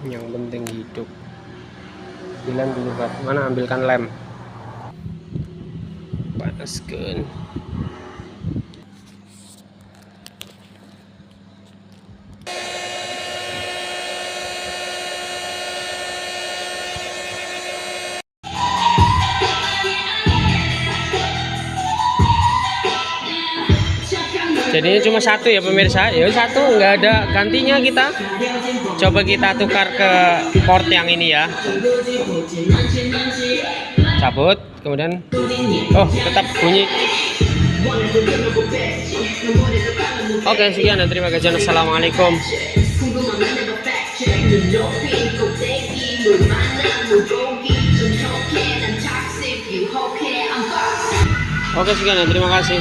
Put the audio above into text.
yang penting hidup. Bilang dulu Pak, mana ambilkan lem, panaskan. Jadinya cuma satu ya pemirsa, ya satu, nggak ada gantinya. Kita coba kita tukar ke port yang ini ya, cabut, kemudian oh tetap bunyi. Oke, sekian dan terima kasih. Assalamualaikum. Oke, sekian dan terima kasih.